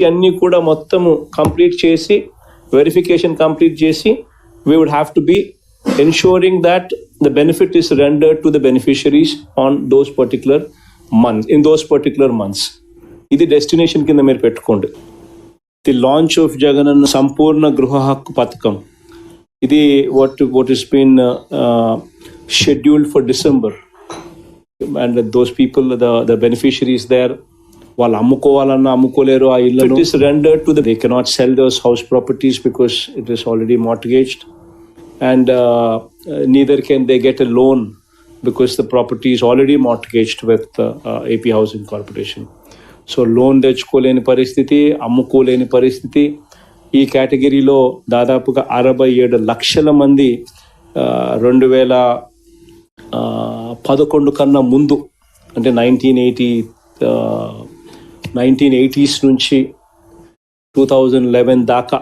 అన్నీ కూడా మొత్తము కంప్లీట్ చేసి వెరిఫికేషన్ కంప్లీట్ చేసి we would have to be ensuring that the benefit is rendered to the beneficiaries on those particular months, in those particular months. ఇది destination కింద మీరు పెట్టుకోండి. ది లాంచ్ ఆఫ్ జగనన్న సంపూర్ణ గృహ హక్కు పథకం, ఇది what has been scheduled for December, and those people, the beneficiaries there, వాళ్ళు అమ్ముకోవాలన్నా అమ్ముకోలేరు ఆ ఇల్లు. It is rendered to they cannot sell those house properties because it is already mortgaged, and neither can they get a loan because the property is already mortgaged with AP Housing Corporation. So loan తెచ్చుకోలేని పరిస్థితి, అమ్ముకోలేని పరిస్థితి. ఈ కేటగిరీలో దాదాపుగా 67 లక్షల మంది 2011 కన్నా ముందు, అంటే 1980s నుంచి 2011 దాకా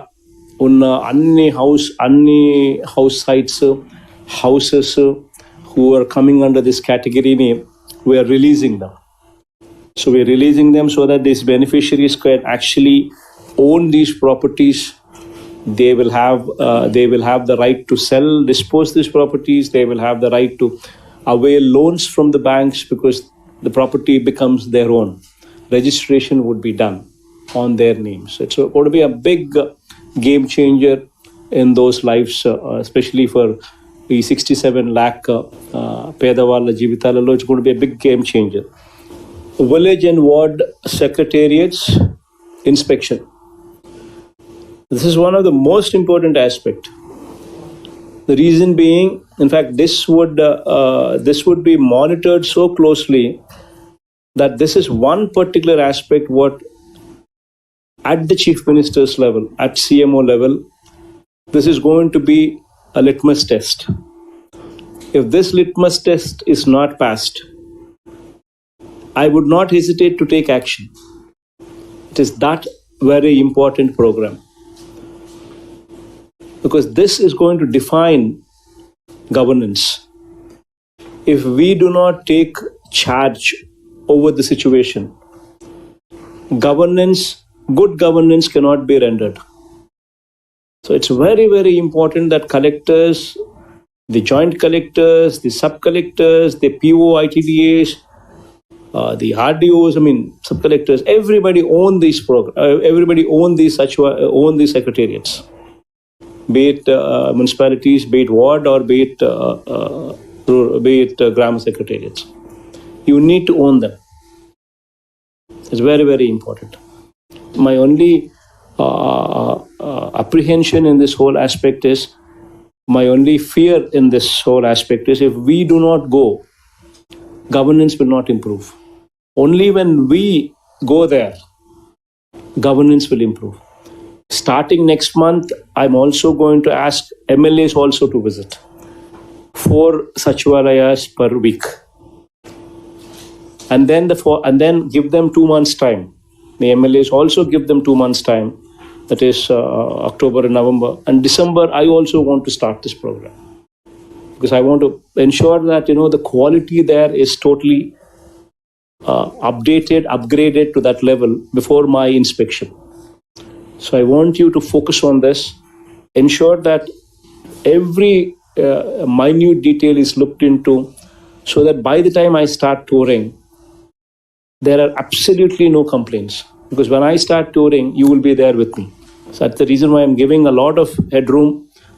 ఉన్న అన్ని house sites, houses who are coming under this category, we are releasing them. So we are releasing them so that these beneficiaries can actually own these properties. They will have the right to sell, dispose these properties. They will have the right to avail loans from the banks because the property becomes their own. Registration would be done on their names. It's going to be a big game changer in those lives, especially for the 67 lakh పేదవాళ్ళ జీవితాలలో. It's going to be a big game changer. Village and ward secretariats inspection. This is one of the most important aspects. The reason being, in fact, this would be monitored so closely that this is one particular aspect what at the Chief Minister's level, at CMO level, this is going to be a litmus test. If this litmus test is not passed, I would not hesitate to take action. It is that very important program, because this is going to define governance. If we do not take charge over the situation, good governance cannot be rendered. So it's very, very important that collectors, the joint collectors, the sub-collectors, the PO ITDAs, the RDOs, sub-collectors, everybody own these own these secretariats, be it municipalities, be it ward, or be it gram secretariats. You need to own them. It's very, very important. My only apprehension in this whole aspect is, my only fear in this whole aspect is, if we do not go, governance will not improve. Only when we go there, governance will improve. Starting next month, I'm also going to ask MLAs also to visit 4 Sachivalayas per week, and then give them 2 months' time. The MLAs also give them 2 months' time. That is October and November. And December, I also want to start this program, because I want to ensure that the quality there is totally upgraded to that level before my inspection. So I want you to focus on this, ensure that every minute detail is looked into, so that by the time I start touring, there are absolutely no complaints. Because when I start touring, you will be there with me. So that's the reason why I'm giving a lot of headroom,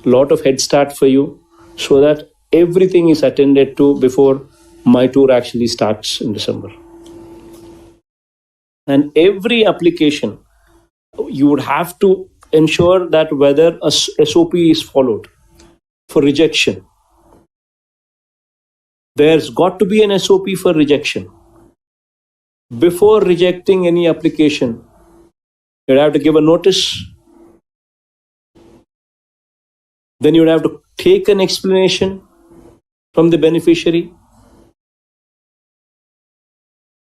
a lot of head start for you, so that everything is attended to before my tour actually starts in December. And every application, you would have to ensure that whether a SOP is followed for rejection. There's got to be an SOP for rejection. Before rejecting any application, you have to give a notice. Then you have to take an explanation from the beneficiary.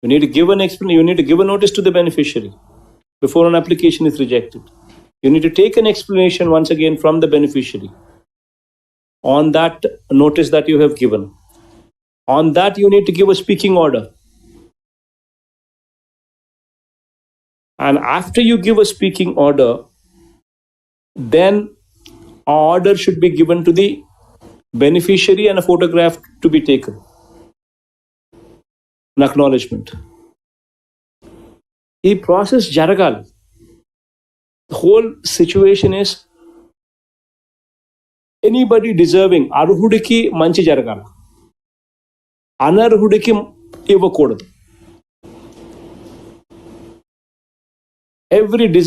You need to give an explanation. You need to give a notice to the beneficiary before an application is rejected. You need to take an explanation once again from the beneficiary on that notice that you have given. On that, you need to give a speaking order. And after you give a speaking order, then an order should be given to the beneficiary and a photograph to be taken, an acknowledgement. ఈ process జరగాలి. The whole situation is anybody deserving, అర్హుడికి మంచి జరగాలి, అనర్హుడికి ఇవ్వకూడదు. Every deserving